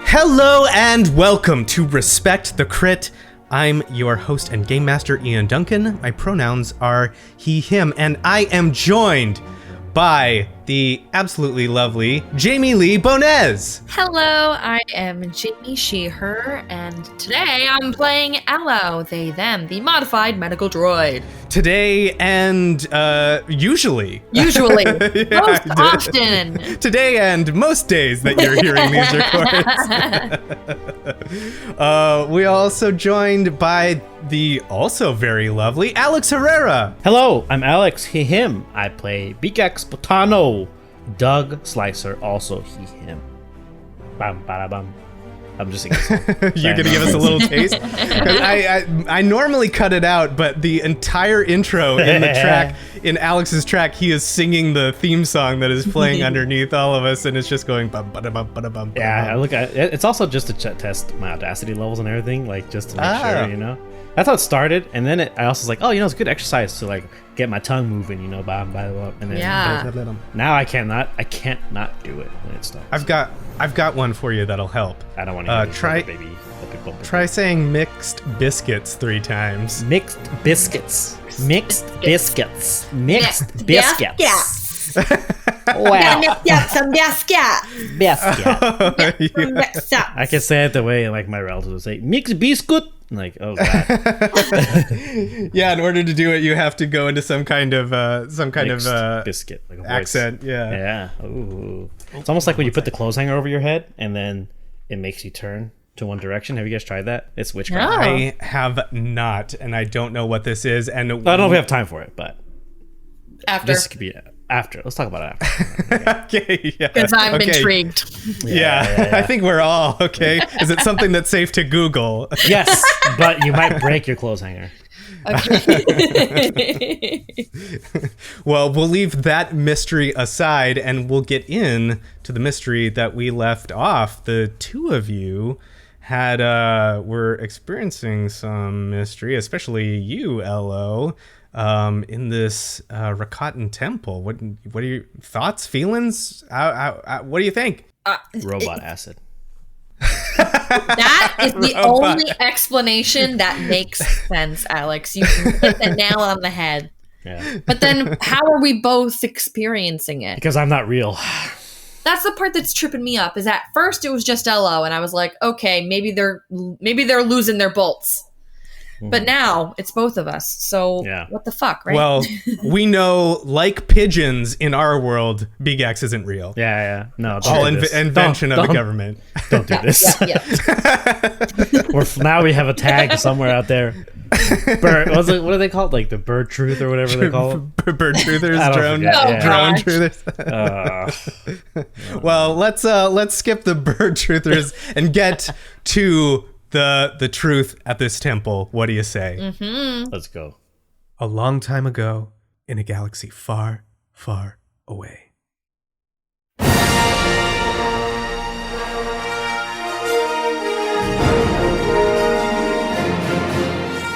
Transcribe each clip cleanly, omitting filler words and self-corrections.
Hello and welcome to Respect the Crit. I'm your host and game master, Ian Duncan. My pronouns are he, him, and I am joined by the absolutely lovely Jamie Lee-Bonés. Hello, I am Jamie, she, her, and today I'm playing Elo, they, them, the modified medical droid. Today and usually. Usually. Yeah, most often. Today and most days that you're hearing these records. We are also joined by the also very lovely Alex Herrera. Hello, I'm Alex, he, him. I play Beegax Botano. Doug Slicer, also he, him. Bam, bada, bam. I'm just singing. You're gonna give us a little taste? I normally cut it out, but the entire intro in the track, in Alex's track, he is singing the theme song that is playing underneath all of us, and it's just going bum bada bum bada bum. Yeah, look, it's also just to test my audacity levels and everything, like just to make sure, you know. That's how it started, and then I also was like, oh, you know, it's good exercise to like get my tongue moving, you know, bam, bam, and then now I can't not do it when it's done. I've got one for you that'll help. I don't want to try baby. Try saying mixed biscuits 3 times. Mixed biscuits. Mixed biscuits. Mixed biscuits. Wow. Some biscuit. I can say it the way like my relatives would say, mixed biscuit. I'm like, oh god. Yeah, in order to do it, you have to go into some kind of biscuit, like a voice. Accent. Yeah. Yeah. Ooh. It's almost like when you put the clothes hanger over your head and then it makes you turn to one direction. Have you guys tried that? It's witchcraft. No. I have not, and I don't know what this is. And I don't know if we have time for it, but After. this could be after. Let's talk about it after. Okay, yeah. Because I'm intrigued. Yeah. I think we're all okay. Is it something that's safe to Google? Yes, but you might break your clothes hanger. Okay. Well, we'll leave that mystery aside, and we'll get in to the mystery that we left off. The two of you were experiencing some mystery, especially you, Elo. In this Rakatan temple. What are your thoughts, feelings? What do you think? Robot acid. That is the only explanation that makes sense, Alex. You hit the nail on the head. Yeah. But then how are we both experiencing it? Because I'm not real. That's the part that's tripping me up. Is at first it was just Elo, and I was like, okay, maybe they're losing their bolts. But now it's both of us. So What the fuck, right? Well, we know, like pigeons in our world, Beegax isn't real. Yeah. No, all invention of the government. Don't do this. Yeah. Now we have a tag somewhere out there. Bird, what are they called? Like the bird truth or whatever they call it? Bird truthers, drone truthers. Well, let's skip the bird truthers and get to the truth at this temple. What do you say? Mm-hmm. Let's go. A long time ago, in a galaxy far, far away.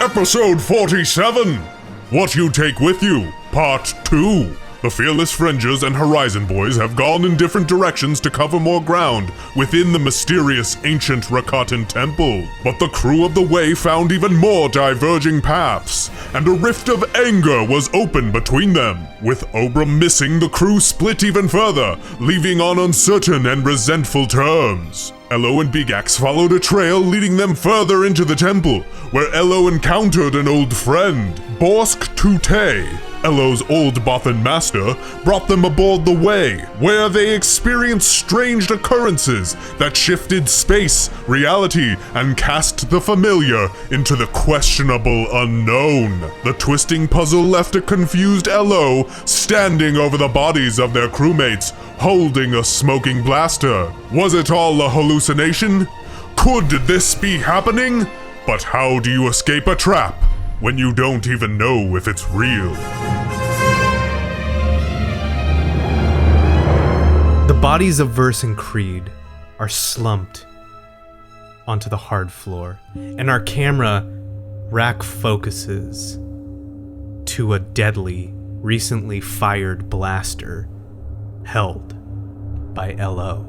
Episode 47, What You Take With You, Part 2. The Fearless Fringers and Horizon Boys have gone in different directions to cover more ground within the mysterious ancient Rakatan temple. But the crew of the Way found even more diverging paths, and a rift of anger was opened between them. With Obram missing, the crew split even further, leaving on uncertain and resentful terms. Elo and Beegax followed a trail leading them further into the temple, where Elo encountered an old friend, Borsk Tute. Elo's old Bothan master brought them aboard the Way, where they experienced strange occurrences that shifted space, reality, and cast the familiar into the questionable unknown. The twisting puzzle left a confused Elo standing over the bodies of their crewmates, holding a smoking blaster. Was it all a hallucination? Could this be happening? But how do you escape a trap when you don't even know if it's real? The bodies of Verse and Creed are slumped onto the hard floor, and our camera rack focuses to a deadly, recently fired blaster held by Elo.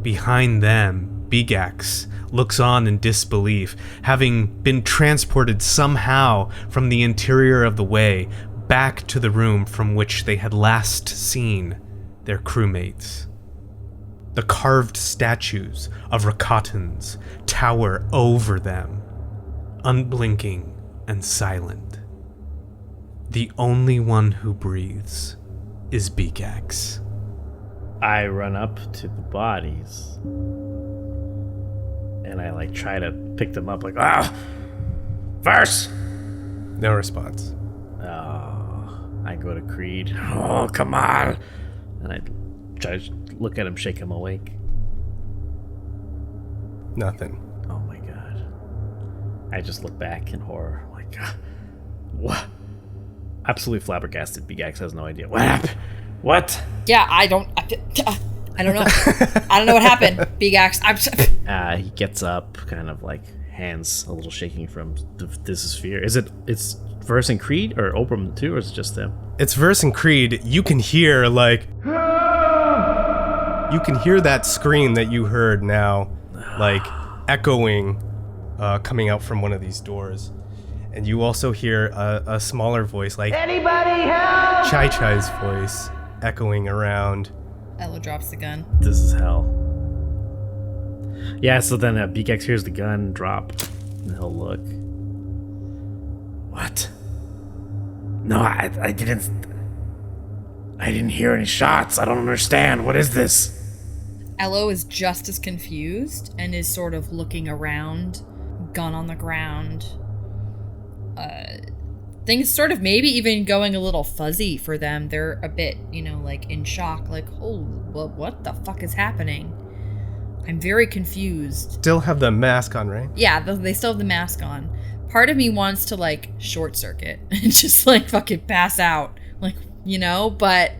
Behind them, Beegax looks on in disbelief, having been transported somehow from the interior of the way back to the room from which they had last seen their crewmates. The carved statues of Rakatans tower over them, unblinking and silent. The only one who breathes is Beegax. I run up to the bodies and I try to pick them up Verse! No response. Oh, I go to Creed. Oh, come on! And I try to look at him, shake him awake. Nothing. Oh my god. I just look back in horror. What? Absolutely flabbergasted. Beegax has no idea. What happened? What? Yeah, I don't know. I don't know what happened. Beegax. He gets up, kind of hands a little shaking from this is fear. It's Verse and Creed or Obram too, or is it just them? It's Verse and Creed. You can hear you can hear that scream that you heard now, echoing, coming out from one of these doors. And you also hear a smaller voice, anybody help! Chai-Chai's voice echoing around. Elo drops the gun. This is hell. Yeah, so then Beegax hears the gun drop, and he'll look. What? No, I didn't hear any shots. I don't understand. What is this? Elo is just as confused and is sort of looking around, gun on the ground. Things sort of maybe even going a little fuzzy for them. They're a bit, in shock. What the fuck is happening? I'm very confused. Still have the mask on, right? Yeah, they still have the mask on. Part of me wants to, short circuit and just, fucking pass out. But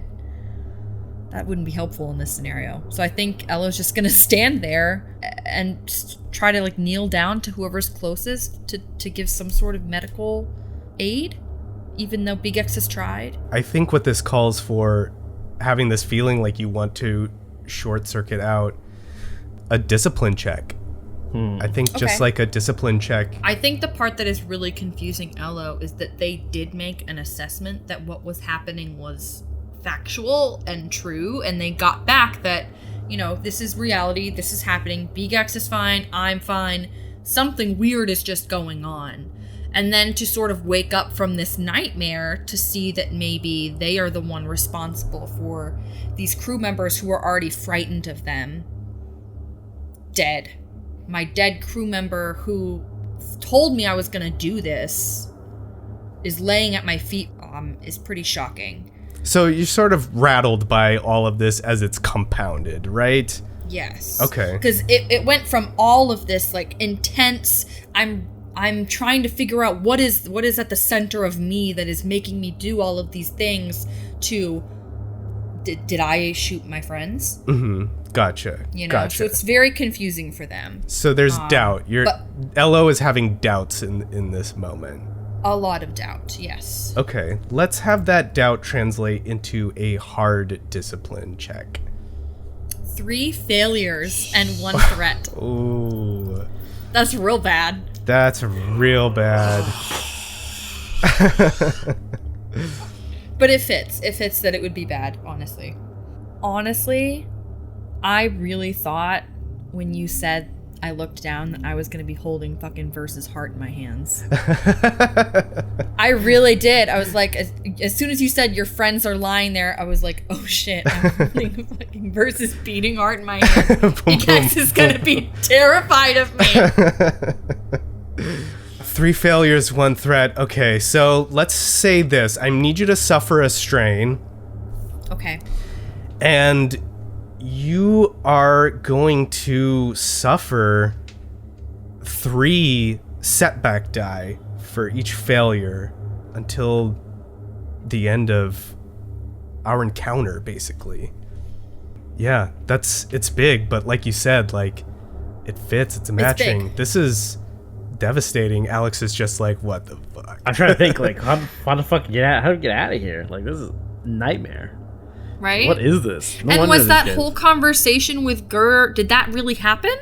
that wouldn't be helpful in this scenario. So I think Elo's just gonna stand there and just try to, kneel down to whoever's closest to give some sort of medical aid, even though Beegax has tried. I think what this calls for, having this feeling like you want to short circuit out, a discipline check. I think just a discipline check. I think the part that is really confusing Elo is that they did make an assessment that what was happening was factual and true, and they got back that, this is reality, this is happening, Beegax is fine, I'm fine, something weird is just going on. And then to sort of wake up from this nightmare to see that maybe they are the one responsible for these crew members who are already frightened of them. Dead. My dead crew member who told me I was gonna do this is laying at my feet is pretty shocking. So you're sort of rattled by all of this as it's compounded, right? Yes. Okay. Because it went from all of this intense, I'm trying to figure out what is at the center of me that is making me do all of these things, to did I shoot my friends? Mm-hmm. Gotcha. Gotcha. So it's very confusing for them. So there's doubt. Elo is having doubts in this moment. A lot of doubt, yes. Okay, let's have that doubt translate into a hard discipline check. 3 failures and 1 threat. Ooh. That's real bad. That's real bad. But it fits. It fits that it would be bad, honestly. Honestly, I really thought when you said I looked down that I was going to be holding fucking Verse's heart in my hands. I really did. I was like, as soon as you said your friends are lying there, I was like, oh shit, I'm holding fucking Verse's beating heart in my hands. Beegax is going to be terrified of me. 3 failures, 1 threat. Okay, so let's say this. I need you to suffer a strain. Okay. And you are going to suffer 3 setback die for each failure until the end of our encounter, basically. Yeah, it's big, but like you said, it fits, it's matching. This is devastating. Alex is just like, what the fuck? I'm trying to think, how the fuck how do we get out of here? This is a nightmare. right? What is this? No and wonder was this that guy's- whole conversation with Gur, did that really happen?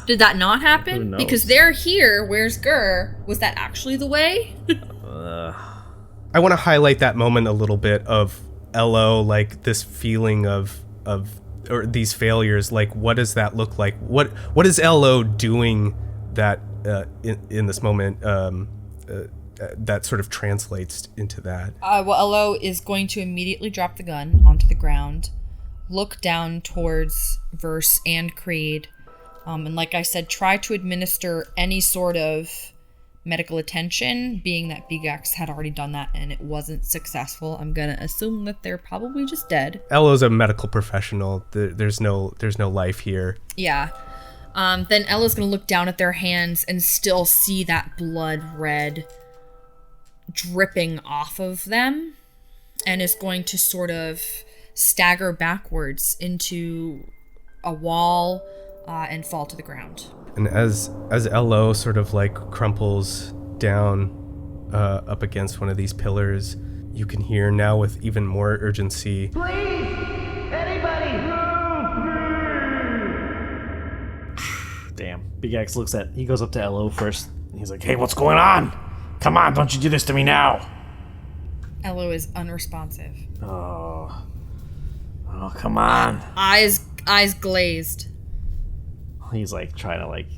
Did that not Who happen? knows? Because they're here, where's Gur? Was that actually the way? I want to highlight that moment a little bit of Elo, like this feeling of or these failures. Like, what does that look like? What is Elo doing that in this moment that sort of translates into that? Well, Elo is going to immediately drop the gun onto the ground, look down towards Verse and Creed, and like I said, try to administer any sort of medical attention, being that Beegax had already done that and it wasn't successful. I'm gonna assume that they're probably just dead. Elo's a medical professional. There's no life here. Yeah. Then Ella's gonna look down at their hands and still see that blood red dripping off of them, and is going to sort of stagger backwards into a wall and fall to the ground. And as Elo sort of like crumples down up against one of these pillars, you can hear now with even more urgency, Please! Anybody! Damn. Beegax he goes up to Elo first. And he's like, hey, what's going on? Come on, don't you do this to me now. Elo is unresponsive. Oh, come on. Eyes glazed. He's like trying to like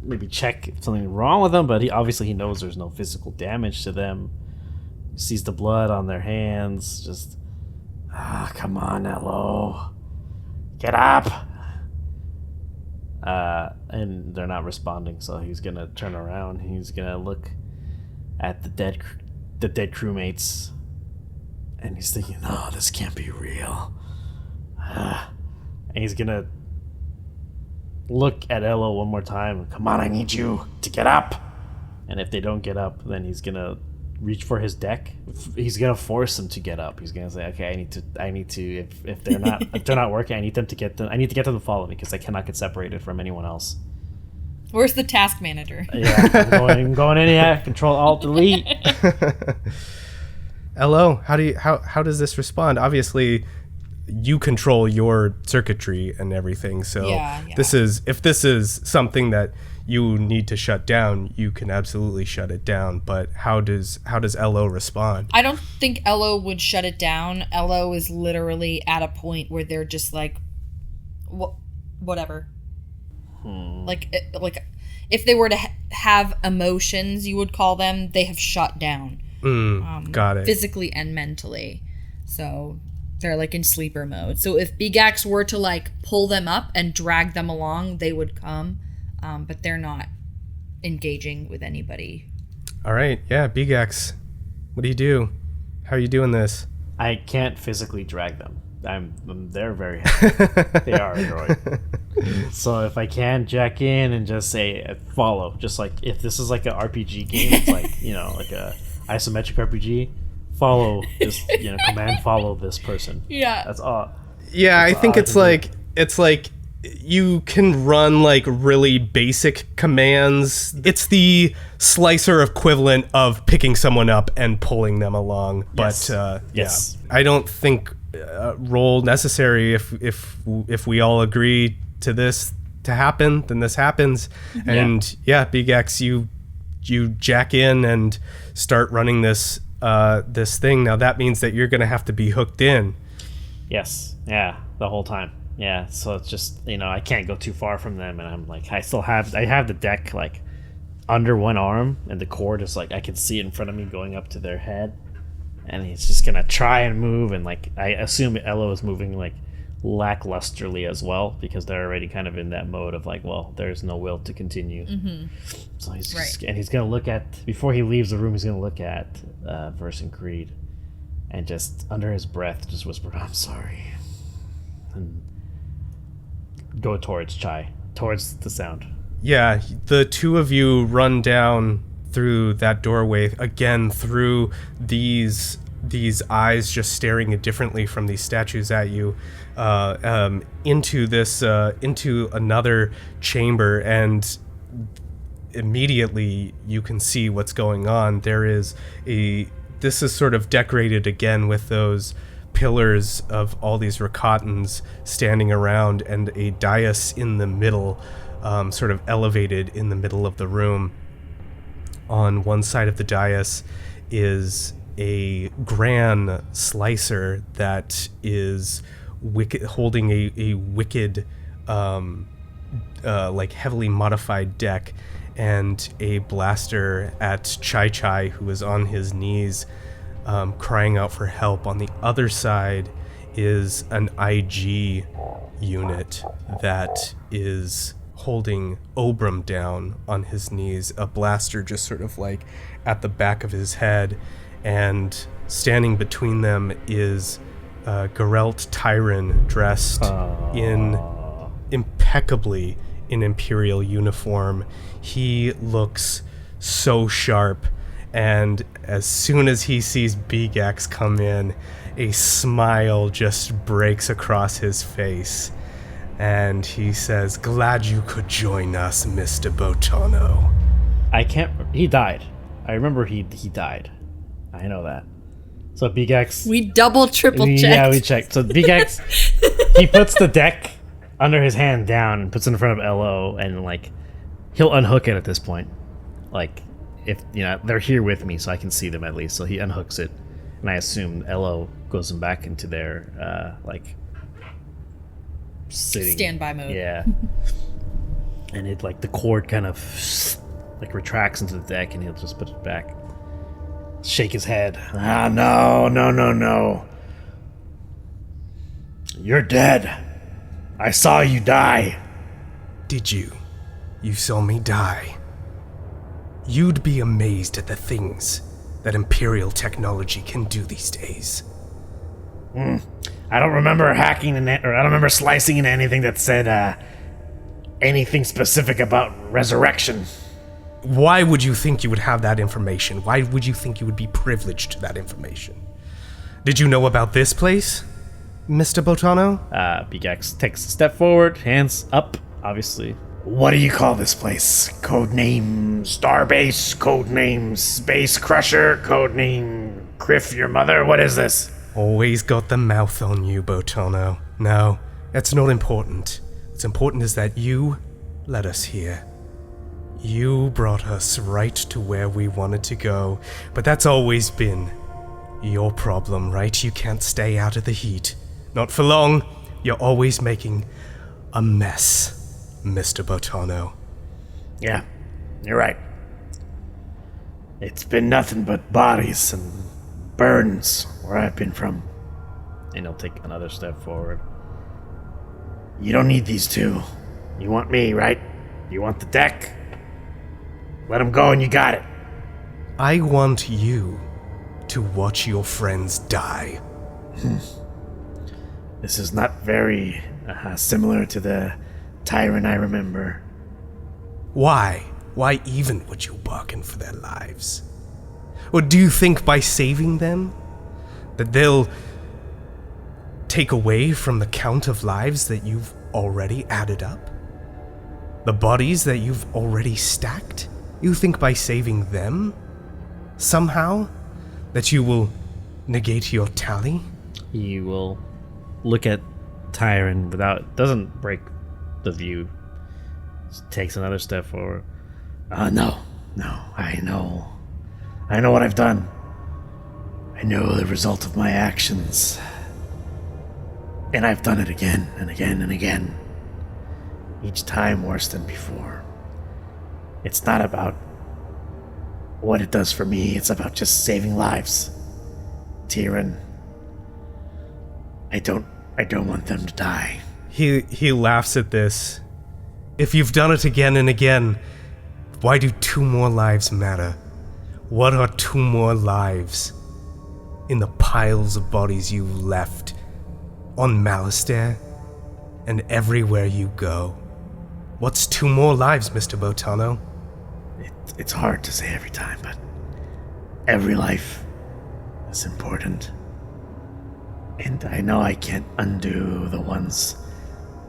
maybe check if something's wrong with them, but he knows there's no physical damage to them. He sees the blood on their hands. Just, come on, Elo. Get up. And they're not responding, so he's gonna turn around. He's gonna look at the dead crewmates, and he's thinking, "Oh, this can't be real." And he's gonna look at Elo one more time. Come on, I need you to get up. And if they don't get up, then he's gonna reach for his deck. He's gonna force them to get up. He's gonna say, "Okay, I need to. If they're not working, I need to get them to follow me because I cannot get separated from anyone else." Where's the task manager? Yeah, I'm going in here. Control Alt Delete. Elo, how does this respond? Obviously, you control your circuitry and everything. So Yeah. if this is something that you need to shut down, you can absolutely shut it down. But how does Elo respond? I don't think Elo would shut it down. Elo is literally at a point where they're just like, whatever. Like if they were to have emotions, you would call them, they have shut down. Got it. Physically and mentally. So they're like in sleeper mode. So if Beegax were to like pull them up and drag them along, they would come. But they're not engaging with anybody. All right. Yeah, Beegax, what do you do? How are you doing this? I can't physically drag them. They're very heavy. They are a droid. So if I can jack in and just say follow, just like if this is like an RPG game, it's like, like a isometric RPG, follow this, command follow this person. Yeah. That's all. Yeah, I think it's like you can run like really basic commands. It's the slicer equivalent of picking someone up and pulling them along. Yes. But Yes. I don't think roll necessary. If we all agree to this to happen, then this happens. And Beegax, you jack in and start running this thing. Now that means that you're gonna have to be hooked in. Yes. Yeah. The whole time. Yeah. So it's just, I can't go too far from them, and I'm like, I have the deck like under one arm, and the cord is like I can see it in front of me going up to their head, and he's just gonna try and move, and like I assume Elo is moving like lacklusterly as well, because they're already kind of in that mode of like, well, there's no will to continue. So he's just, and he's gonna look at, before he leaves the room, he's gonna look at Verse and Creed, and just under his breath just whisper, "I'm sorry," and go towards Chai, towards the sound. Yeah, the two of you run down through that doorway again, through these eyes just staring differently from these statues at you, into this into another chamber, and immediately you can see what's going on. This is sort of decorated again with those pillars of all these Rakatans standing around, and a dais in the middle, sort of elevated in the middle of the room. On one side of the dais is a Gran Slicer that is holding a wicked, like heavily modified deck, and a blaster at Chai Chai, who is on his knees, crying out for help. On the other side is an IG unit that is holding Obram down on his knees, a blaster just sort of like at the back of his head, and standing between them is Geralt Tyron, dressed in impeccably in Imperial uniform. He looks so sharp, and as soon as he sees Beegax come in, a smile just breaks across his face, and he says, "Glad you could join us, Mr. Botano." He died. I remember he died. I know that. So Beegax... We triple checked. Yeah, we checked. So Beegax, he puts the deck under his hand down and puts it in front of Elo, and like he'll unhook it at this point. Like, if they're here with me, so I can see them at least. So he unhooks it, and I assume Elo goes them back into their like sitting standby mode. Yeah. And it like the cord kind of like retracts into the deck, and he'll just put it back. Shake his head. Ah, no. You're dead. I saw you die. Did you? You saw me die? You'd be amazed at the things that Imperial technology can do these days. I don't remember hacking or I don't remember slicing into anything that said anything specific about resurrection. Why would you think you would have that information? Why would you think you would be privileged to that information? Did you know about this place, Mr. Botano? Beegax takes a step forward, hands up, obviously. What do you call this place? Codename Starbase, codename Space Crusher, codename Criff your mother? What is this? Always got the mouth on you, Botano. No, that's not important. What's important is that you led us here. You brought us right to where we wanted to go, but that's always been your problem, right? You can't stay out of the heat. Not for long. You're always making a mess, Mr. Botano. Yeah, you're right. It's been nothing but bodies and burns where I've been from. And he'll take another step forward. You don't need these two. You want me, right? You want the deck? Let him go and you got it. I want you to watch your friends die. This is not very similar to the Tyrant I remember. Why? Why even would you bargain for their lives? Or do you think by saving them that they'll take away from the count of lives that you've already added up? The bodies that you've already stacked? You think by saving them, somehow, that you will negate your tally? He will look at Tyron doesn't break the view. Just takes another step forward. No, I know what I've done. I know the result of my actions. And I've done it again and again and again. Each time worse than before. It's not about what it does for me, it's about just saving lives. Tyron, I don't want them to die. He laughs at this. If you've done it again and again, why do 2 more lives matter? What are 2 more lives in the piles of bodies you left on Malastare and everywhere you go? What's 2 more lives, Mr. Botano? It's hard to say every time, but every life is important. And I know I can't undo the ones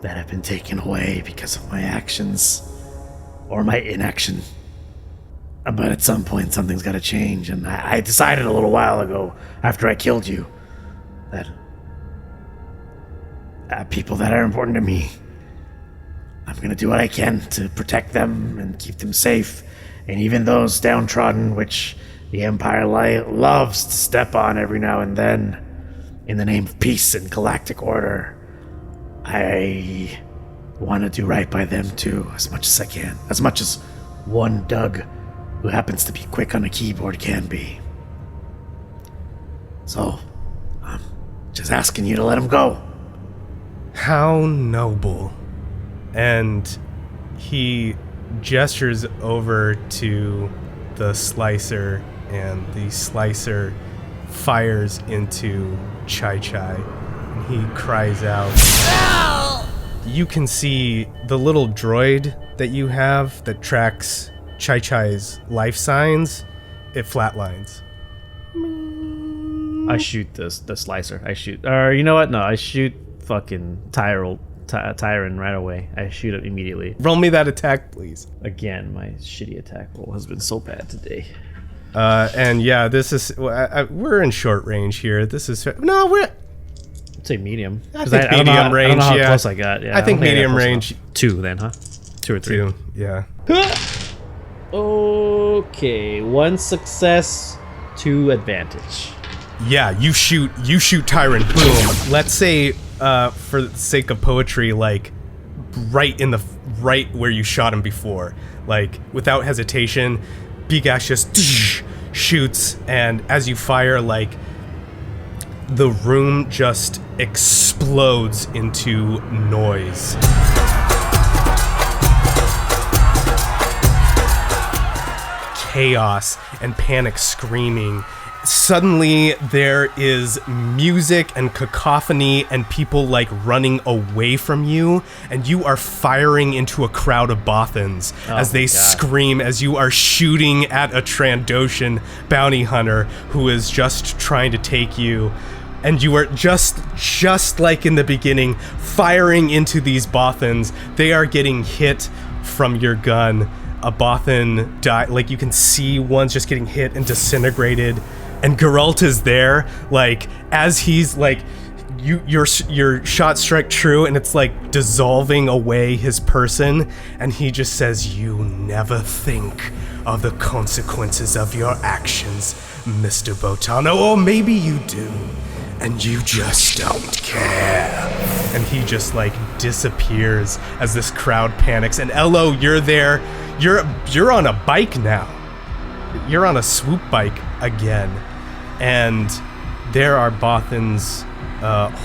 that have been taken away because of my actions or my inaction. But at some point, something's got to change, and I decided a little while ago, after I killed you, that people that are important to me. I'm gonna do what I can to protect them and keep them safe, and even those downtrodden, which the Empire loves to step on every now and then, in the name of peace and galactic order. I want to do right by them too, as much as I can. As much as one Doug, who happens to be quick on a keyboard, can be. So, I'm just asking you to let him go. How noble. And he gestures over to the slicer, and the slicer fires into Chai Chai, and he cries out. Ow! You can see the little droid that you have that tracks Chai Chai's life signs. It flatlines. I shoot the slicer. Or you know what? No, I shoot fucking Tyron right away. I shoot it immediately. Roll me that attack, please. Again, my shitty attack roll has been so bad today. And yeah, this is we're in short range here. This is we're I'd say medium. I think medium range. I don't know how yeah. close I got. Yeah, I think medium got range. enough. 2 then, huh? 2 or 3. 2. Yeah. Okay, 1 success, 2 advantage. Yeah, you shoot Tyron. Boom. Let's say, for the sake of poetry, like right where you shot him before, like without hesitation, Beegax just shoots, and as you fire, like the room just explodes into noise. Chaos and panic screaming. Suddenly there is music and cacophony and people like running away from you, and you are firing into a crowd of Bothans as they scream as you are shooting at a Trandoshan bounty hunter who is just trying to take you. And you are just like in the beginning, firing into these Bothans. They are getting hit from your gun. A Bothan die, like you can see one's just getting hit and disintegrated. And Geralt is there, like as he's like, your shot strike true, and it's like dissolving away his person, and he just says, "You never think of the consequences of your actions, Mr. Botano, or maybe you do, and you just don't care." And he just like disappears as this crowd panics. And Elo, you're there. You're on a bike now. You're on a swoop bike again, and there are Bothans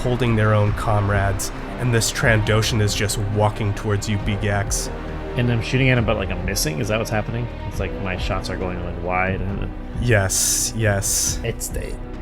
holding their own comrades, and this Trandoshan is just walking towards you, Beegax. And I'm shooting at him, but like I'm missing. Is that what's happening? It's like my shots are going like wide. Yes.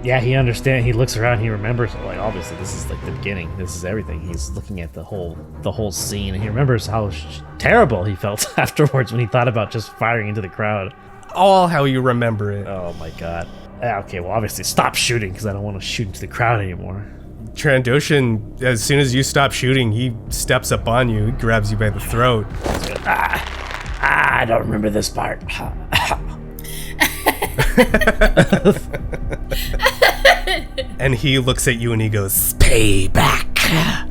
Yeah, he understands. He looks around. He remembers. Like obviously, this is like the beginning. This is everything. He's looking at the whole scene, and he remembers how terrible he felt afterwards when he thought about just firing into the crowd. All how you remember it. Oh my god. Okay, well obviously stop shooting because I don't want to shoot into the crowd anymore. Trandoshan, as soon as you stop shooting, he steps up on you, he grabs you by the throat. I don't remember this part. And he looks at you and he goes, "Payback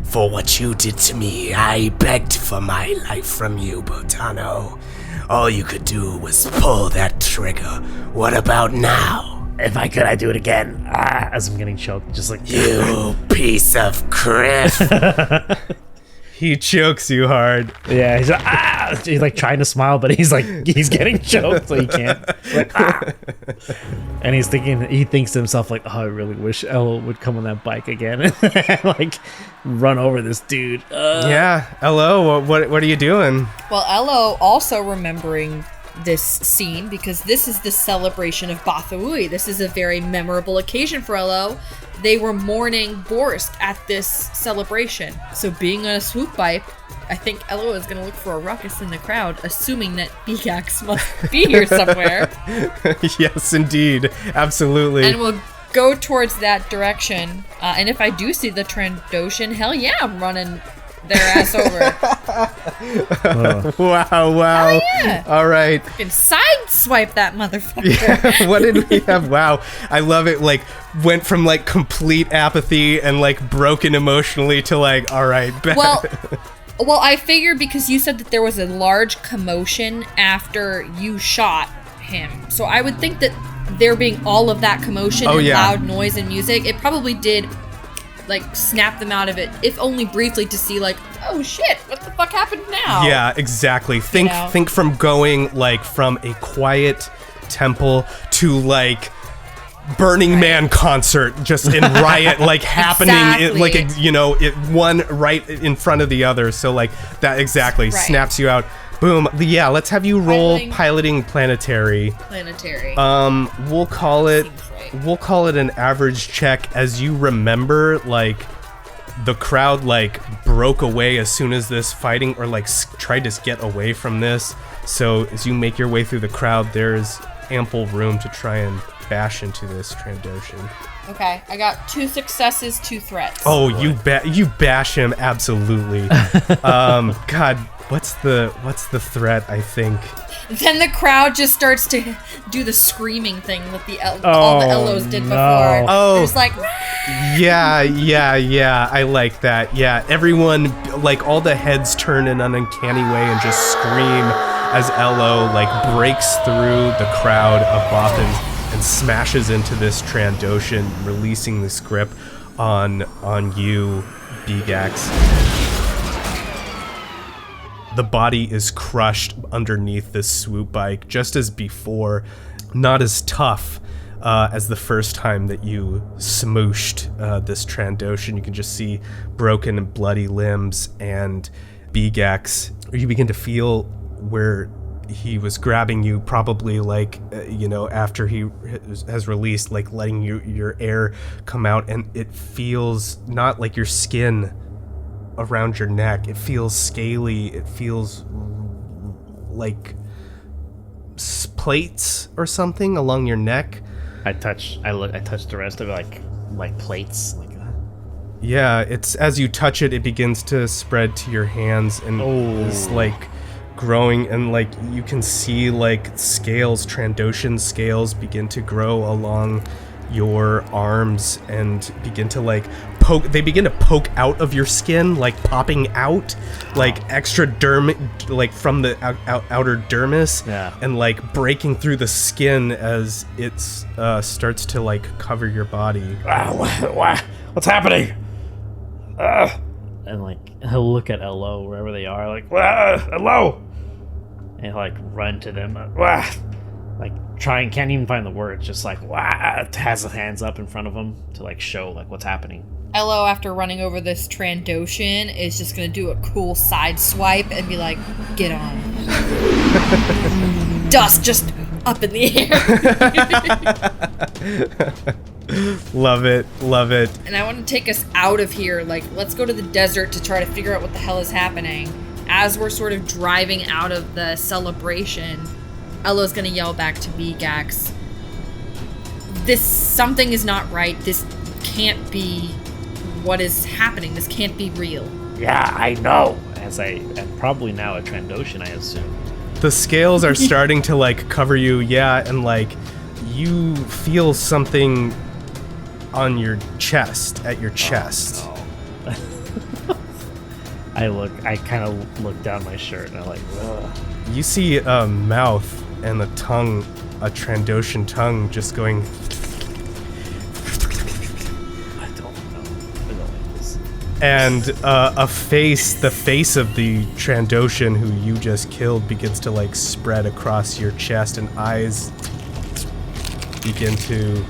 for what you did to me. I begged for my life from you, Botano. All you could do was pull that trigger. What about now? If I could, I'd do it again." As I'm getting choked, just like You piece of crap. He chokes you hard. yeah, he's like trying to smile, but he's getting choked, so he can't. Like, And he thinks to himself like, "Oh, I really wish Elo would come on that bike again and like run over this dude." Yeah, Elo, what are you doing? Well, Elo also remembering this scene because this is the celebration of Bathui. This is a very memorable occasion for Elo. They were mourning Borsk at this celebration. So being on a swoop bike, I think Elo is going to look for a ruckus in the crowd, assuming that Beegax must be here somewhere. Yes, indeed. Absolutely. And we'll go towards that direction. And if I do see the Trandoshan, hell yeah, I'm running their ass over. Wow. Hell yeah. All right. Fucking sidestep sideswipe that motherfucker. What did we have? Wow, I love it. Like, went from like complete apathy and like broken emotionally to like, all right, bet. Well, I figured because you said that there was a large commotion after you shot him, so I would think that there being all of that commotion and loud noise and music, it probably did like snap them out of it, if only briefly, to see like, oh shit, what the fuck happened now? Yeah, exactly. Think from going like from a quiet temple to like Burning Man concert, just in riot, like happening, like one right in front of the other. So like that exactly snaps you out. Boom. Yeah, let's have you roll piloting planetary. We'll call it an average check, as you remember like the crowd like broke away as soon as this fighting, or like tried to get away from this. So as you make your way through the crowd, there's ample room to try and bash into this Trandoshan. Okay, I got 2 successes, 2 threats. Oh, you bash him, absolutely. God, what's the threat? I think. Then the crowd just starts to do the screaming thing that all the Elos did before. Oh, it's like. Yeah. I like that. Yeah, everyone, like all the heads turn in an uncanny way and just scream as Elo like breaks through the crowd of Bothans and smashes into this Trandoshan, releasing this grip on you, Beegax. The body is crushed underneath this swoop bike, just as before. Not as tough as the first time that you smooshed this Trandoshan. You can just see broken and bloody limbs, and Beegax, you begin to feel where he was grabbing you, probably like after he has released, like letting your air come out, and it feels not like your skin around your neck. It feels scaly. It feels like plates or something along your neck. I touch the rest of it like plates, like that. Yeah, it's as you touch it, it begins to spread to your hands and is like growing, and like you can see like scales, Trandoshan scales begin to grow along your arms and begin to like poke. They begin to poke out of your skin, like popping out, like extra like from the outer dermis, and like breaking through the skin as it starts to like cover your body. What's happening? And like he'll look at Elo wherever they are, like Elo, and like run to them, like can't even find the words, just like has his hands up in front of him to like show like what's happening. Elo, after running over this Trandoshan, is just gonna do a cool side swipe and be like, get on. Dust just up in the air. Love it. And I want to take us out of here. Like, let's go to the desert to try to figure out what the hell is happening. As we're sort of driving out of the celebration, Elo's gonna yell back to Beegax, something is not right. This can't be what is happening. This can't be real. Yeah, I know. And probably now a Trandoshan, I assume. The scales are starting to like cover you, and like you feel something on your chest, at your chest. No. I kind of look down my shirt and I'm like, ugh. You see a mouth and a tongue, a Trandoshan tongue just going. I don't like this. And the face of the Trandoshan who you just killed begins to like spread across your chest, and eyes begin to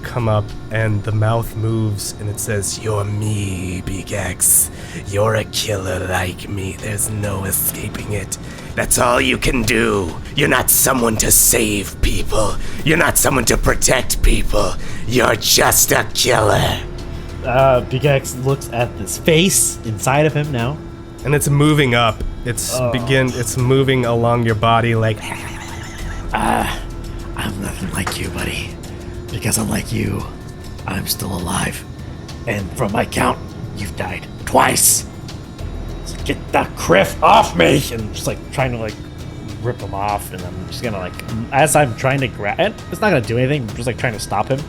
come up, and the mouth moves, and it says, "You're me, Beegax. You're a killer like me. There's no escaping it. That's all you can do. You're not someone to save people. You're not someone to protect people. You're just a killer." Beegax looks at this face inside of him now, and it's moving up. It's moving along your body like. I'm nothing like you, buddy. Because unlike you, I'm still alive. And from my count, you've died twice. So get the criff off me! and just like trying to like rip him off, and I'm just gonna like, as I'm trying to grab it, it's not gonna do anything. I'm just like trying to stop him,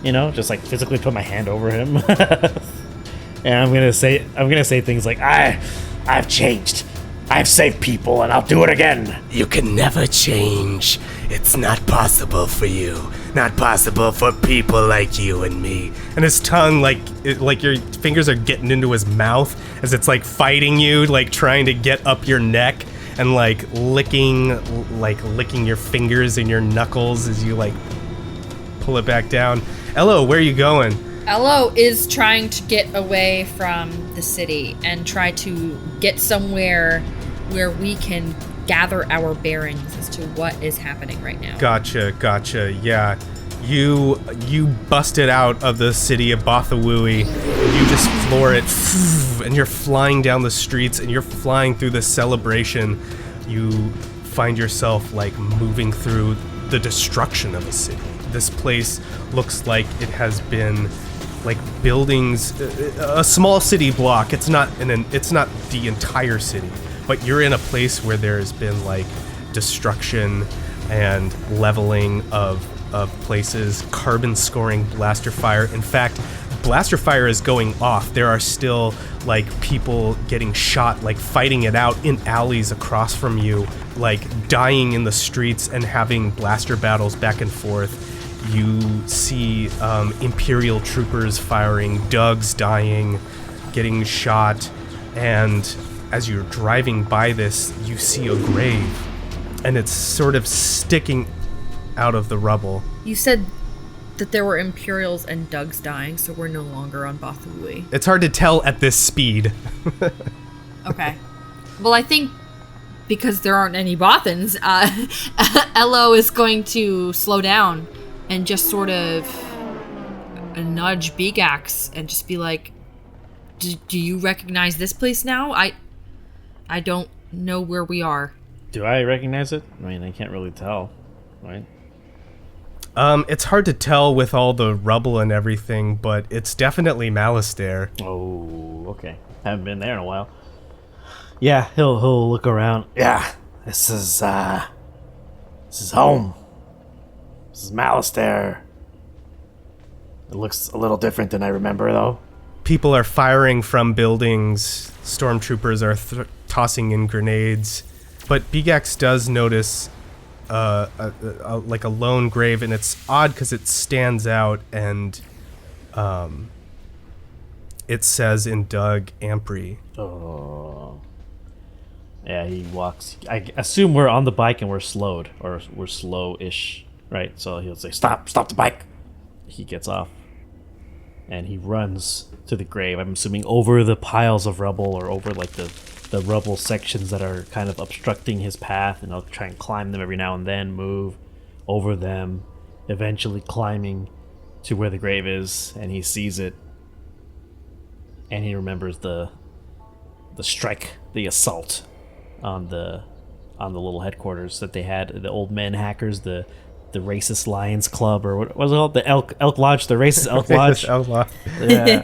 you know, just like physically put my hand over him, and I'm gonna say things like, I've changed. I've saved people, and I'll do it again. You can never change. It's not possible for you. Not possible for people like you and me. And his tongue, like your fingers are getting into his mouth as it's like fighting you, like trying to get up your neck and like licking your fingers and your knuckles as you like pull it back down. Elo, where are you going? Elo is trying to get away from the city and try to get somewhere where we can gather our bearings as to what is happening right now. Gotcha. Yeah. You busted out of the city of Bothawui. You just floor it, and you're flying down the streets, and you're flying through the celebration. You find yourself like moving through the destruction of a city. This place looks like it has been like buildings, a small city block. It's not the entire city, but you're in a place where there's been like destruction and leveling of places, carbon scoring blaster fire. In fact, blaster fire is going off. There are still like people getting shot, like fighting it out in alleys across from you, like dying in the streets and having blaster battles back and forth. You see Imperial troopers firing, Dougs dying, getting shot, and as you're driving by this, you see a grave, and it's sort of sticking out of the rubble. You said that there were Imperials and Dougs dying, so we're no longer on Bothawui. It's hard to tell at this speed. Okay. Well, I think because there aren't any Bothans, Elo is going to slow down and just sort of nudge Beegax and just be like, do you recognize this place now? I don't know where we are. Do I recognize it? I mean, I can't really tell, right? It's hard to tell with all the rubble and everything, but it's definitely Malastare. Oh, okay. Haven't been there in a while. Yeah, he'll look around. Yeah, this is home. This is Malastare. It looks a little different than I remember, though. People are firing from buildings. Stormtroopers are tossing in grenades. But Beegax does notice like a lone grave, and it's odd because it stands out, and it says in Doug Ampry. Oh. Yeah, he walks. I assume we're on the bike and we're slowed, or we're slow-ish, right? So he'll say, Stop the bike. He gets off, and he runs to the grave. I'm assuming over the piles of rubble, or over like the rubble sections that are kind of obstructing his path, and I'll try and climb them every now and then, move over them, eventually climbing to where the grave is, and he sees it, and he remembers the strike, the assault on the little headquarters that they had, the old men hackers, the racist Lions Club, or what was it called? The Elk Lodge, the racist Elk Lodge. Elk Lodge. Yeah.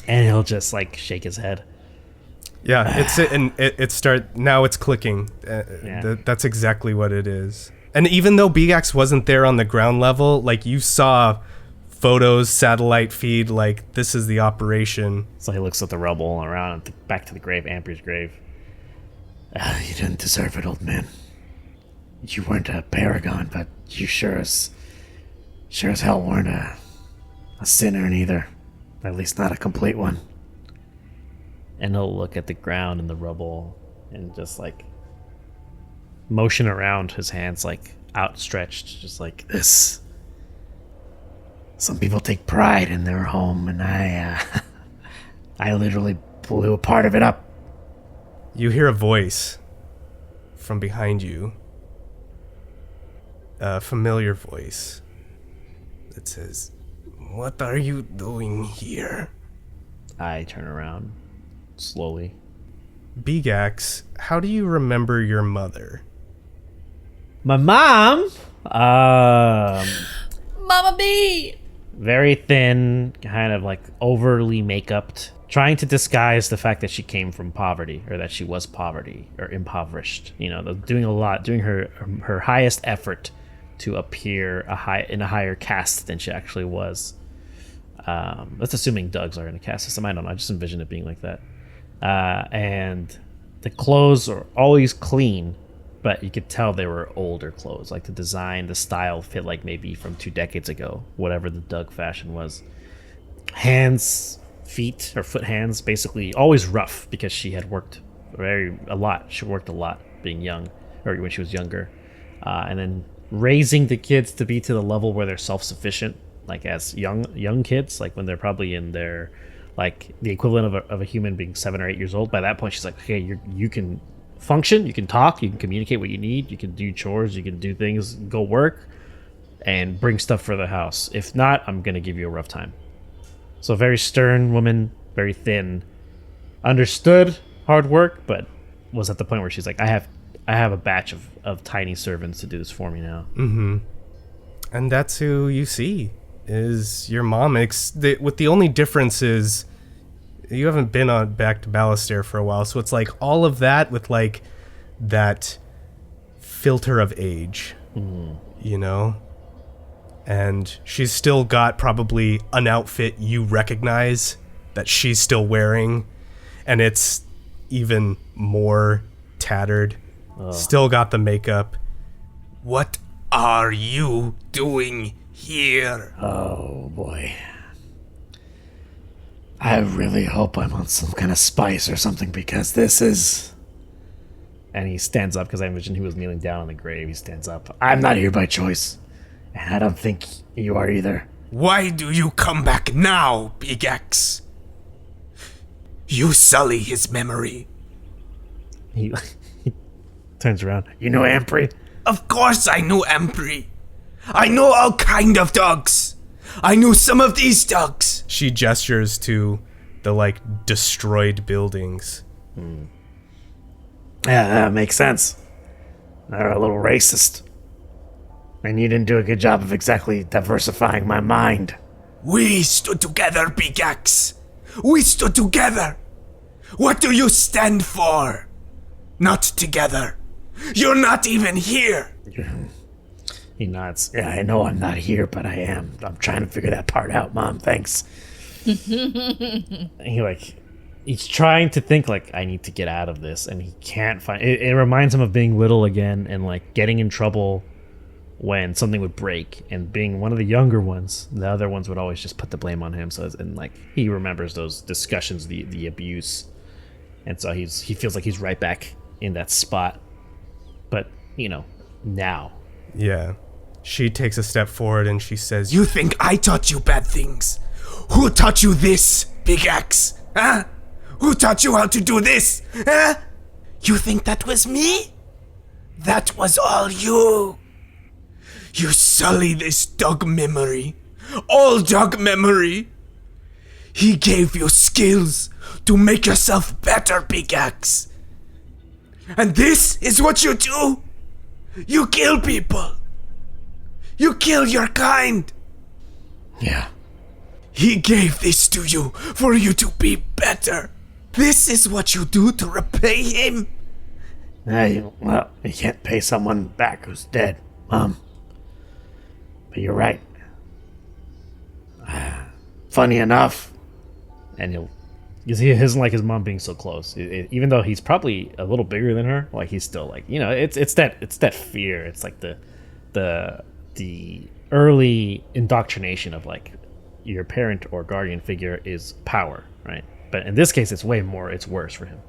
And he'll just like shake his head. Yeah, it start now. It's clicking. That's exactly what it is. And even though Beegax wasn't there on the ground level, like you saw photos, satellite feed, like this is the operation. So he looks at the rubble around, back to the grave, Ampry's grave. You didn't deserve it, old man. You weren't a paragon, but you sure as hell weren't a sinner neither. At least not a complete one. And he'll look at the ground and the rubble and just like motion around, his hands like outstretched, just like this. Some people take pride in their home, and I literally blew a part of it up. You hear a voice from behind you. A familiar voice that says, "What are you doing here?" I turn around slowly. Beegax, how do you remember your mother? My mom? Mama B! Very thin, kind of like overly make-upped, trying to disguise the fact that she came from poverty, or that she was poverty or impoverished. You know, doing a lot, doing her highest effort to appear in a higher caste than she actually was. That's assuming Doug's are in a caste system. I don't know. I just envision it being like that. And the clothes are always clean, but you could tell they were older clothes. Like the design, the style fit like maybe from 2 decades ago, whatever the Doug fashion was. Hands, feet, or foot hands, basically always rough because she had worked a lot. She worked a lot being young, or when she was younger. And then raising the kids to be to the level where they're self-sufficient, like as young kids, like when they're probably in their, like the equivalent of a human being 7 or 8 years old. By that point, she's like, okay, you can function, you can talk, you can communicate what you need, you can do chores, you can do things, go work, and bring stuff for the house. If not, I'm gonna give you a rough time. So very stern woman, very thin, understood hard work, but was at the point where she's like, I have a batch of tiny servants to do this for me now. Mm-hmm. And that's who you see, is your mom. With the only difference is you haven't been back to Ballastair for a while, so it's like all of that with like that filter of age, you know? And she's still got probably an outfit you recognize that she's still wearing, and it's even more tattered. Still got the makeup. What are you doing here? Oh, boy. I really hope I'm on some kind of spice or something, because this is... And he stands up, because I envisioned he was kneeling down on the grave. He stands up. I'm not here by choice. And I don't think you are either. Why do you come back now, Beegax? You sully his memory. He turns around. You know Ampri? Of course I know Ampri. I know all kind of dogs. I knew some of these dogs. She gestures to the, like, destroyed buildings. Yeah, that makes sense. They're a little racist. And you didn't do a good job of exactly diversifying my mind. We stood together, Beegax. We stood together. What do you stand for? Not together. You're not even here. He nods. Yeah, I know I'm not here, but I am. I'm trying to figure that part out, Mom. Thanks. He's trying to think, like, I need to get out of this, and he can't find it. It reminds him of being little again, and like getting in trouble when something would break, and being one of the younger ones. The other ones would always just put the blame on him. So, and like, he remembers those discussions, the abuse, and so he feels like he's right back in that spot. But you know, now. Yeah. She takes a step forward and she says, "You think I taught you bad things? Who taught you this, Beegax? Huh? Who taught you how to do this? Huh? You think that was me? That was all you. You sully this dog memory. All dog memory. He gave you skills to make yourself better, Beegax. And this is what you do? You kill people. You kill your kind. Yeah. He gave this to you for you to be better. This is what you do to repay him. Well, you can't pay someone back who's dead, Mom. But you're right. Funny enough. And because he doesn't like his mom being so close, even though he's probably a little bigger than her. Like, he's still like, you know, it's that fear. It's like the early indoctrination of like your parent or guardian figure is power, right? But in this case, it's way more. It's worse for him.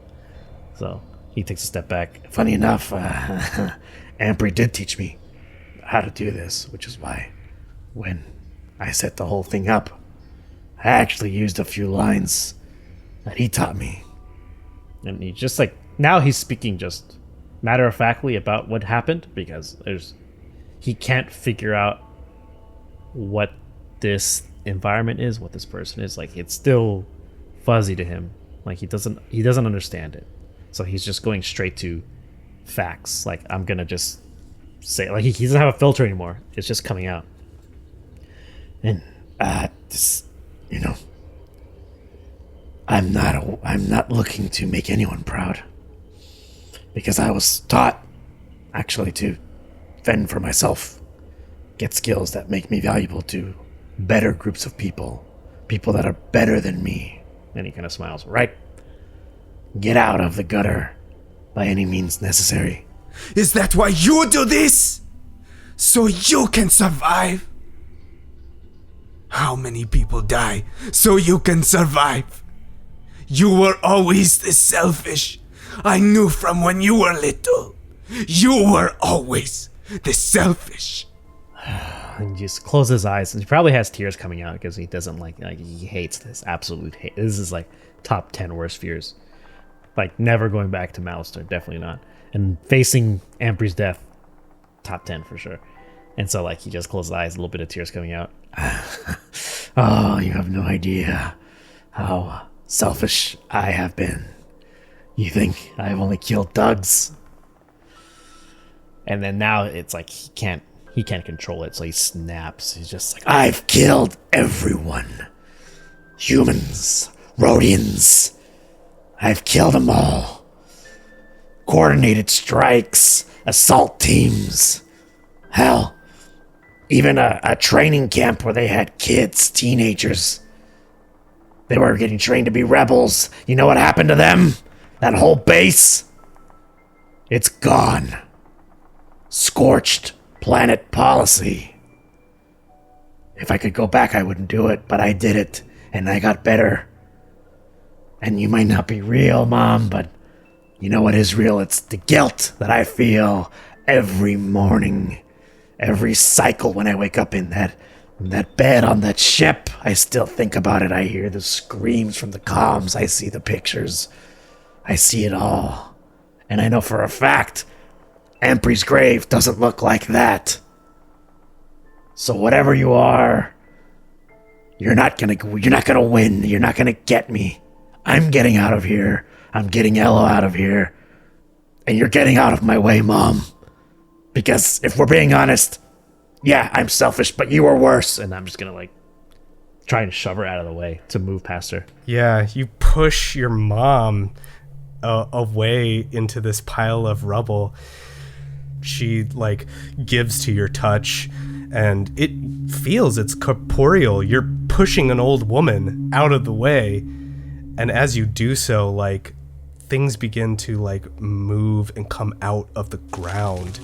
So he takes a step back. Funny enough, Ampri did teach me how to do this, which is why when I set the whole thing up, I actually used a few lines that he taught me. And he just like, now he's speaking just matter-of-factly about what happened, because he can't figure out what this environment is, what this person is. Like, it's still fuzzy to him. Like, he doesn't understand it. So he's just going straight to facts. Like, I'm gonna just say, like, he doesn't have a filter anymore. It's just coming out. And this, I'm not looking to make anyone proud. Because I was taught, actually, to fend for myself. Get skills that make me valuable to better groups of people. People that are better than me. And he kind of smiles. Right. Get out of the gutter by any means necessary. Is that why you do this? So you can survive? How many people die so you can survive? You were always this selfish. I knew from when you were little. You were always this selfish. And just close his eyes, and he probably has tears coming out because he doesn't like he hates this. Absolute hate. This is like top 10 worst fears. Like never going back to Malister, definitely not. And facing Ampri's death, top 10 for sure. And so like he just closed his eyes, a little bit of tears coming out. Oh, you have no idea how selfish I have been. You think I've only killed thugs? And then now it's like he can't control it, so he snaps. He's just like, I've killed everyone. Humans, Rhodians. I've killed them all. Coordinated strikes, assault teams. Hell, even a training camp where they had kids, teenagers. They were getting trained to be rebels. You know what happened to them? That whole base? It's gone. Scorched planet policy. If I could go back, I wouldn't do it, but I did it, and I got better. And you might not be real, Mom, but you know what is real? It's the guilt that I feel every morning, every cycle when I wake up in that bed on that ship. I still think about it. I hear the screams from the comms. I see the pictures. I see it all. And I know for a fact Ampri's grave doesn't look like that. So whatever you are, you're not gonna win. You're not gonna get me. I'm getting out of here. I'm getting Elo out of here. And you're getting out of my way, Mom. Because if we're being honest, yeah, I'm selfish, but you were worse. and I'm just gonna like try and shove her out of the way to move past her. Yeah, you push your mom away into this pile of rubble. She like gives to your touch, and it feels it's corporeal. You're pushing an old woman out of the way, and as you do so, like things begin to like move and come out of the ground,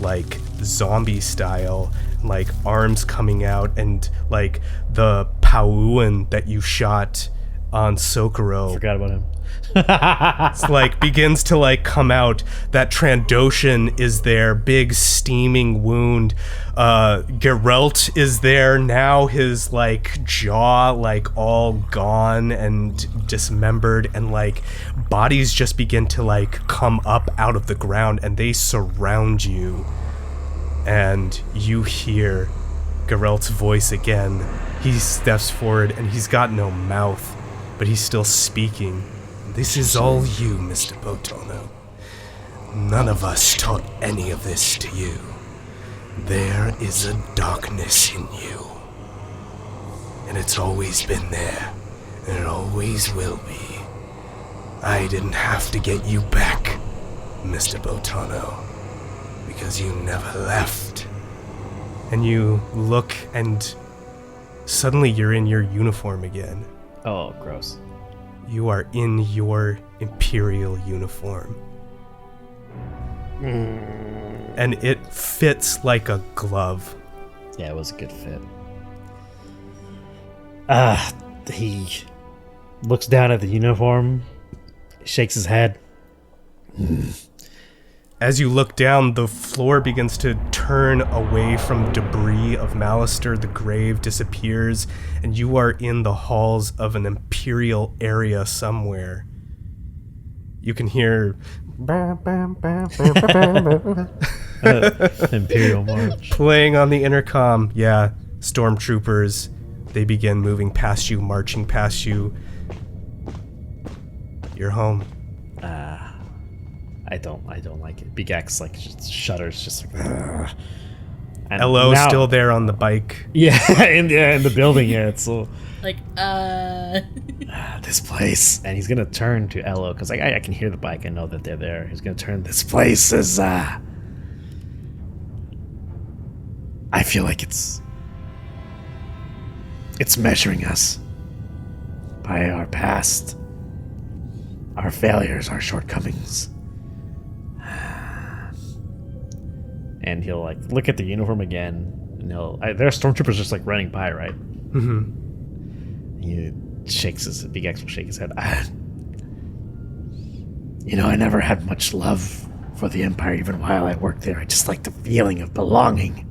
like zombie style, like arms coming out, and like the Pauuan that you shot on Socorro. Forgot about him. It's like begins to like come out. That Trandoshan is there, big steaming wound. Geralt is there now, his like jaw like all gone and dismembered, and like bodies just begin to like come up out of the ground, and they surround you. And you hear Geralt's voice again. He steps forward, and he's got no mouth, but he's still speaking. This is all you, Mr. Botano. None of us taught any of this to you. There is a darkness in you. And it's always been there, and it always will be. I didn't have to get you back, Mr. Botano, because you never left. And you look, and suddenly you're in your uniform again. Oh, gross. You are in your Imperial uniform. And it fits like a glove. Yeah, it was a good fit. He looks down at the uniform, shakes his head. As you look down, the floor begins to turn away from debris of Malister. The grave disappears, and you are in the halls of an Imperial area somewhere. You can hear Imperial March. playing on the intercom. Yeah, stormtroopers. They begin moving past you, marching past you. You're home. I don't like it. Beegax like just shudders, just like. Ugh. And Elo now- still there on the bike. Yeah, in the building. Yeah, it's so. Like, This place. And he's gonna turn to Elo because I can hear the bike. I know that they're there. He's gonna turn This place is, I feel like it's measuring us by our past, our failures, our shortcomings. and he'll like look at the uniform again, and there are stormtroopers just like running by, right? Mm-hmm. He shakes his Beegax will shake his head. I never had much love for the Empire even while I worked there. I just like the feeling of belonging.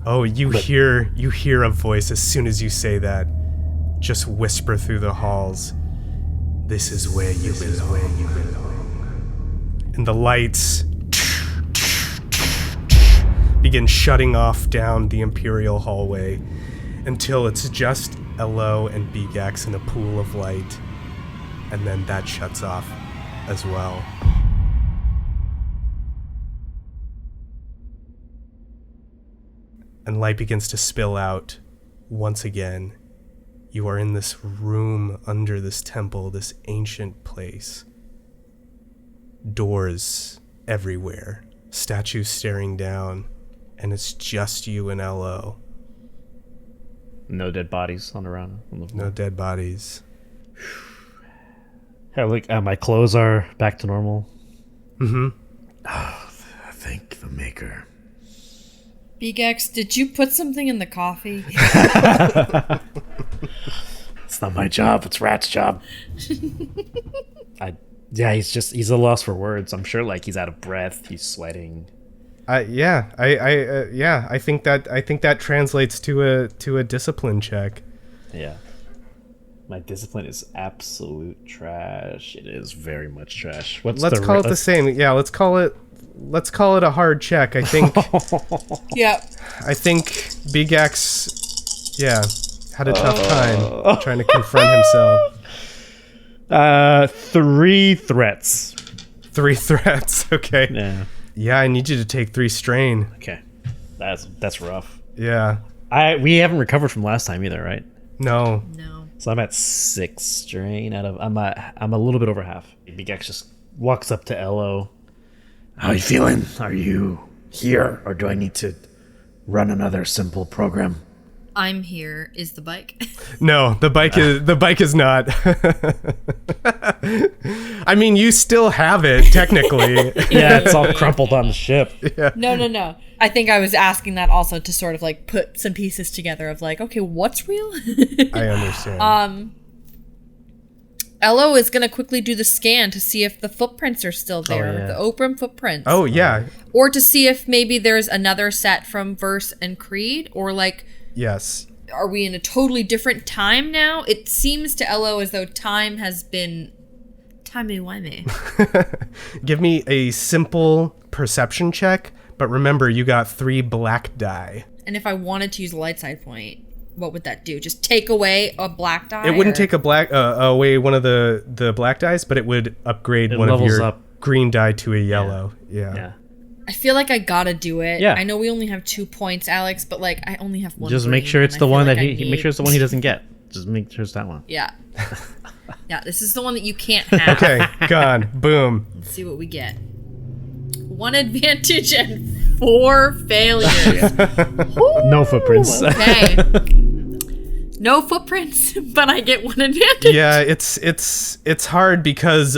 Oh, you hear a voice as soon as you say that. Just whisper through the halls. This is where you belong. And the lights begin shutting off down the Imperial hallway until it's just Elo and Beegax in a pool of light. And then that shuts off as well. And light begins to spill out once again. You are in this room under this temple, this ancient place. Doors everywhere, statues staring down, and it's just you and Elo. No dead bodies on the floor. No dead bodies. Yeah, look, my clothes are back to normal. Mm-hmm. Thank the Maker. Beegax, did you put something in the coffee? It's not my job. It's Rat's job. He's a loss for words. I'm sure like he's out of breath. He's sweating. I think that translates to a discipline check. Yeah. My discipline is absolute trash. It is very much trash. Let's call it the same. Yeah, let's call it a hard check. I think. Yeah. I think Beegax, had a tough time trying to confront himself. 3 threats. 3 threats. Okay. Yeah. Yeah, I need you to take 3 strain. Okay. That's rough. Yeah. We haven't recovered from last time either, right? No. So I'm at 6 strain out of I'm a little bit over half. Beegax just walks up to Elo. How are you feeling? Are you here, or do I need to run another simple program? I'm here. Is the bike? No, the bike is not. I mean, you still have it technically. Yeah, it's all crumpled on the ship. Yeah. No. I think I was asking that also to sort of like put some pieces together of like, okay, what's real? I understand. Elo is going to quickly do the scan to see if the footprints are still there, yeah. the Obram footprints. Oh, yeah. Or to see if maybe there's another set from Verse and Creed, or like, Yes. are we in a totally different time now? It seems to Elo as though time has been timey-wimey. Give me a simple perception check, but remember, you got 3 black die. And if I wanted to use a light side point, what would that do? Just take away a black die? It wouldn't or- take away one of the black dice, but it would upgrade It one of levels your up. green die to a yellow. Yeah. I feel like I gotta do it. Yeah. I know we only have 2 points, Alex, but like I only have 1. Just make green, sure and it's I the feel one like that I he need- make sure it's the one he doesn't get. Just make sure it's that one. Yeah. Yeah, this is the one that you can't have. Okay, gone. Boom. Let's see what we get. 1 advantage and 4 failures. No footprints. Okay. No footprints, but I get 1 advantage. Yeah, it's hard because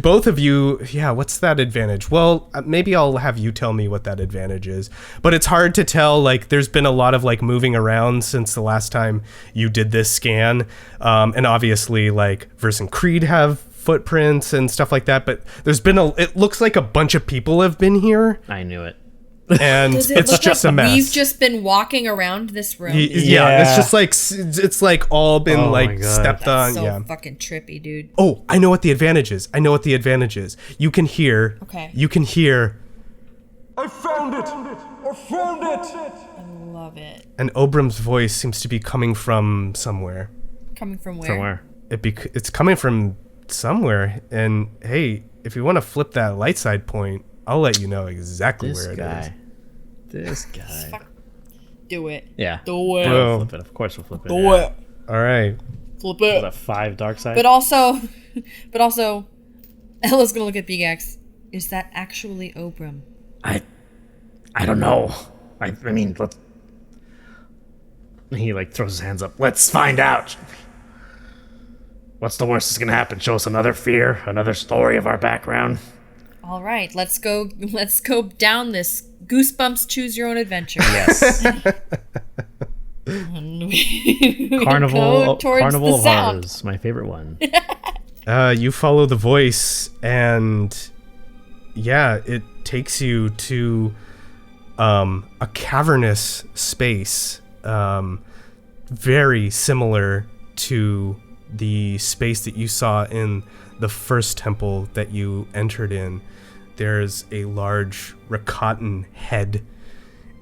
both of you, what's that advantage? Well, maybe I'll have you tell me what that advantage is. But it's hard to tell, like, there's been a lot of, like, moving around since the last time you did this scan. And obviously, like, Verse and Creed have footprints and stuff like that. But there's been it looks like a bunch of people have been here. I knew it. And Does it it's look just like a mess. We've just been walking around this room. Yeah, it's just like, it's like all been Oh my like God. stepped on. So Yeah. fucking trippy, dude. Oh, I know what the advantage is. You can hear. Okay. You can hear. I found it! I found it! Love it. And Obram's voice seems to be coming from somewhere. Coming from where? From where? It's coming from somewhere. And hey, if you want to flip that light side point, I'll let you know exactly This where it is. guy. This guy. Fuck. Do it. Yeah. Do it. Bro. Flip it. Of course we'll flip it. Do Yeah. it. All right. Flip With it. a 5 dark side. But also, Ella's gonna look at Beegax. Is that actually Obram? I don't know. I mean, He like throws his hands up. let's find out. What's the worst that's gonna happen? Show us another fear, another story of our background. All right, let's go down this Goosebumps Choose Your Own Adventure. Yes. And we Carnival go towards Carnival the of sound. Horrors, my favorite one. You follow the voice, and yeah, it takes you to a cavernous space, very similar to the space that you saw in the first temple that you entered in. There's a large Rakatan head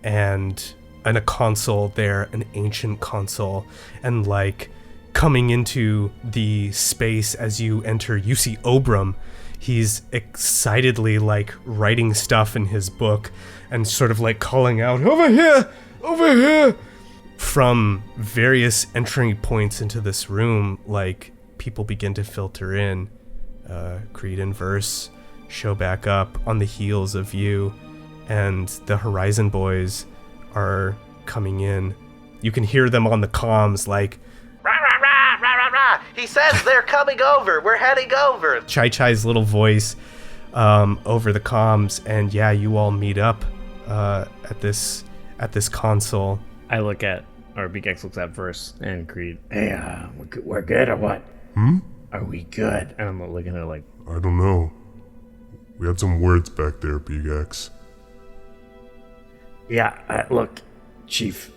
and a console there, an ancient console, and like coming into the space as you enter, you see Obram. He's excitedly like writing stuff in his book and sort of like calling out, over here, from various entry points into this room. Like people begin to filter in. Creed and Verse show back up on the heels of you, and the Horizon Boys are coming in. You can hear them on the comms like, Rah, rah, rah, rah, rah, rah. He says they're coming over. We're heading over. Chai Chai's little voice over the comms, and yeah, you all meet up at this console. I look at, or Beegax looks at Verse and Creed, Hey, we're good or what? Are we good? and I'm looking at it like, I don't know. We had some words back there, Beegax. Yeah, look, Chief,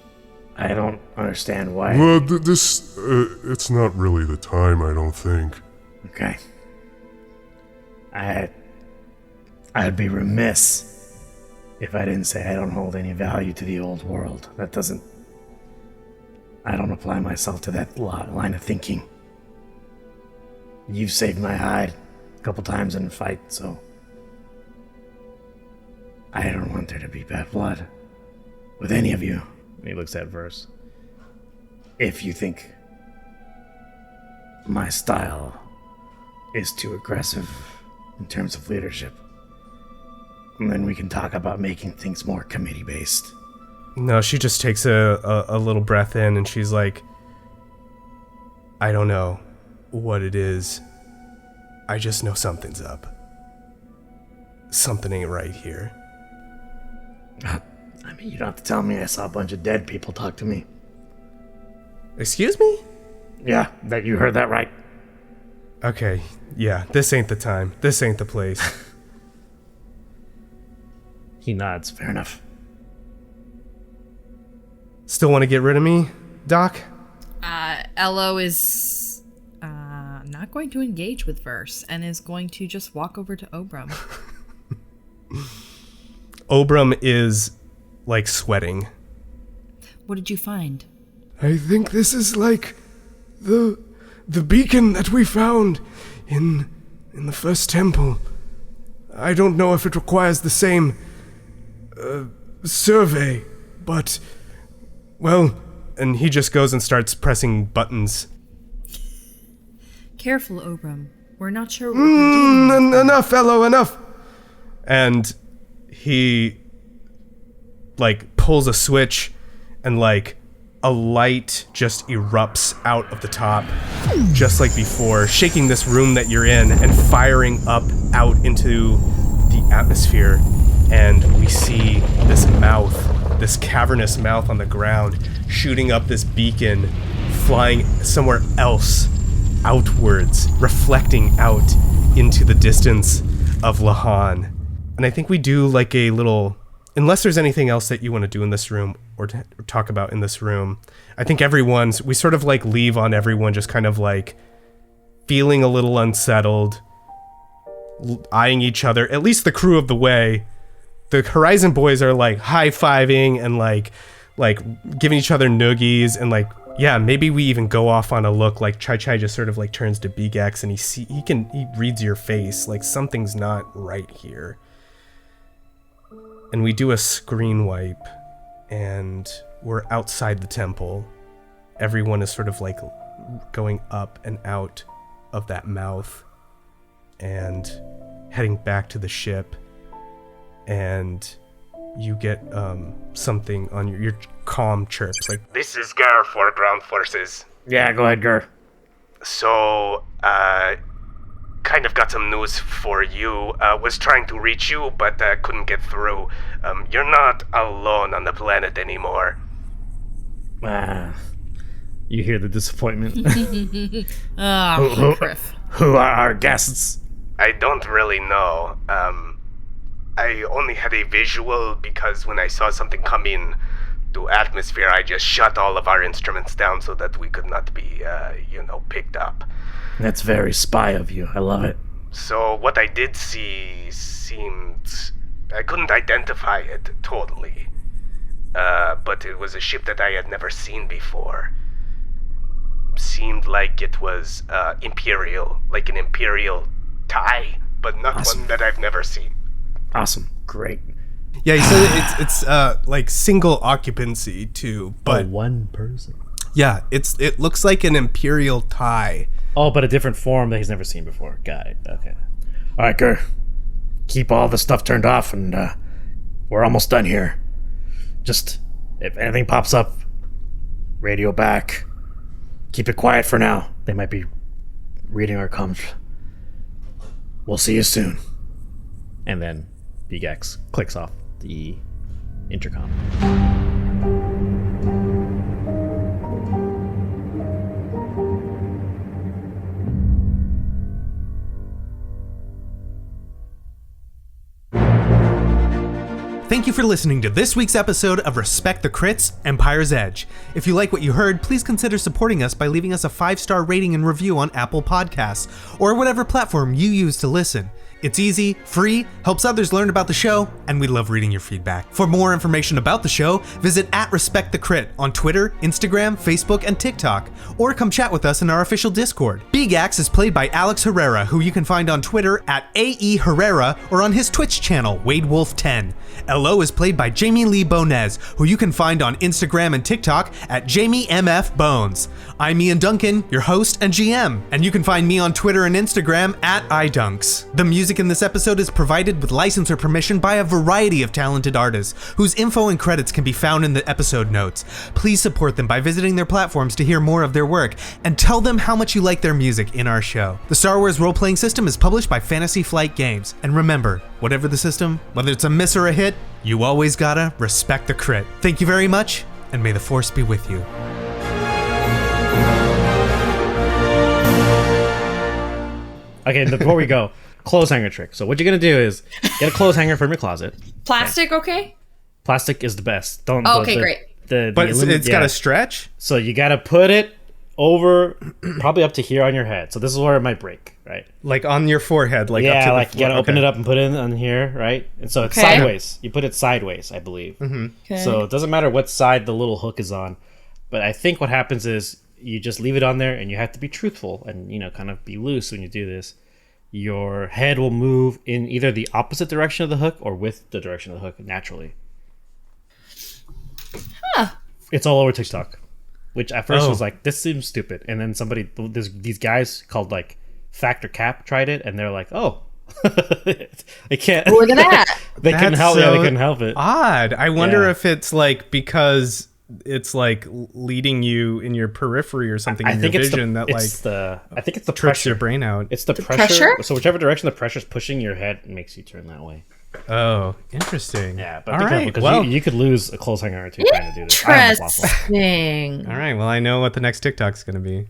I don't understand why. Well, it's not really the time, I don't think. Okay. I'd be remiss if I didn't say I don't hold any value to the old world. I don't apply myself to that line of thinking. You've saved my hide a couple times in a fight, so I don't want there to be bad blood with any of you. and he looks at Verse. If you think my style is too aggressive in terms of leadership, then we can talk about making things more committee-based. No, she just takes a little breath in, and she's like, I don't know what it is. I just know something's up. Something ain't right here. I mean, you don't have to tell me. I saw a bunch of dead people talk to me. Excuse me? Yeah, that you heard that right. Okay, yeah, this ain't the time. This ain't the place. He nods. Fair enough. Still want to get rid of me, Doc? Elo is not going to engage with Verse and is going to just walk over to Obram. Obram is, like, sweating. What did you find? I think this is like the beacon that we found in the first temple. I don't know if it requires the same survey, but, well, and he just goes and starts pressing buttons. Careful, Obram. We're not sure what we're doing. Enough, Elo, enough. And he, like, pulls a switch, and, like, a light just erupts out of the top, just like before, shaking this room that you're in and firing up out into the atmosphere. And we see this mouth, this cavernous mouth on the ground, shooting up this beacon, flying somewhere else, outwards, reflecting out into the distance of Lahan. And I think we do like a little, unless there's anything else that you want to do in this room or talk about in this room, I think we sort of like leave on everyone just kind of like feeling a little unsettled, eyeing each other, at least the crew of the way. The Horizon Boys are like high-fiving and like giving each other noogies, and like, yeah, maybe we even go off on a look. Like Chai Chai just sort of like turns to Beegax and he reads your face, like something's not right here. and we do a screen wipe, and we're outside the temple. Everyone is sort of like going up and out of that mouth and heading back to the ship, and you get something on your comm chirps like, "This is Gar for ground forces. Yeah, go ahead, Gur. So, kind of got some news for you. Was trying to reach you, but couldn't get through. You're not alone on the planet anymore." You hear the disappointment. Griff. Who are our guests? I don't really know. I only had a visual because when I saw something come in to atmosphere, I just shut all of our instruments down so that we could not be, picked up. That's very spy of you. I love it. So what I did see seemed... I couldn't identify it totally. But it was a ship that I had never seen before. Seemed like it was Imperial, like an Imperial tie, but not one that I've never seen. Awesome. Great. yeah, he said it's like single occupancy too, but one person. yeah, it looks like an Imperial tie. Oh, but a different form that he's never seen before. Got it. Okay. All right, Gur. Keep all the stuff turned off, and we're almost done here. Just, if anything pops up, radio back. Keep it quiet for now. They might be reading our comms. We'll see you soon. And then Beegax clicks off the intercom. Thank you for listening to this week's episode of Respect the Crits, Empire's Edge. If you like what you heard, please consider supporting us by leaving us a 5-star rating and review on Apple Podcasts, or whatever platform you use to listen. It's easy, free, helps others learn about the show, and we love reading your feedback. For more information about the show, visit @RespectTheCrit on Twitter, Instagram, Facebook, and TikTok, or come chat with us in our official Discord. Beegax is played by Alex Herrera, who you can find on Twitter @AE Herrera or on his Twitch channel, WadeWolf10. Elo is played by Jamie Lee-Bonés, who you can find on Instagram and TikTok @JamieMFBones. I'm Ian Duncan, your host and GM, and you can find me on Twitter and Instagram @IDunks. The music in this episode is provided with license or permission by a variety of talented artists, whose info and credits can be found in the episode notes. Please support them by visiting their platforms to hear more of their work, and tell them how much you like their music in our show. The Star Wars role-playing system is published by Fantasy Flight Games, and remember, whatever the system, whether it's a miss or a hit, you always gotta respect the crit. Thank you very much, and may the Force be with you. Okay, before we go, clothes hanger trick. So what you're gonna do is get a clothes hanger from your closet. Plastic, okay? Plastic is the best. Don't. Oh, okay, great. But it's got a stretch? So you gotta put it over, probably up to here on your head. So this is where it might break, right? Like on your forehead, like up to Yeah, the like you gotta floor. open it up and put it in on here, right? And so it's Okay. sideways. You put it sideways, I believe. Okay. So it doesn't matter what side the little hook is on. But I think what happens is you just leave it on there, and you have to be truthful and, kind of be loose when you do this. Your head will move in either the opposite direction of the hook or with the direction of the hook naturally. Huh. It's all over TikTok, which at first was like, this seems stupid. And then these guys called like Fact or Cap tried it, and they're like, oh, they can't. Look at that. They couldn't help. Yeah, they couldn't help it. Odd. I wonder Yeah. if it's like because it's like leading you in your periphery or something in your vision I think it's the trips pressure. your brain out. It's the pressure? So whichever direction the pressure's pushing your head makes you turn that way. Oh, interesting. Yeah, but all be careful right. because Well, you could lose a clothes hanger or two trying to do this. I almost lost one. Interesting. all right. Well, I know what the next TikTok's going to be.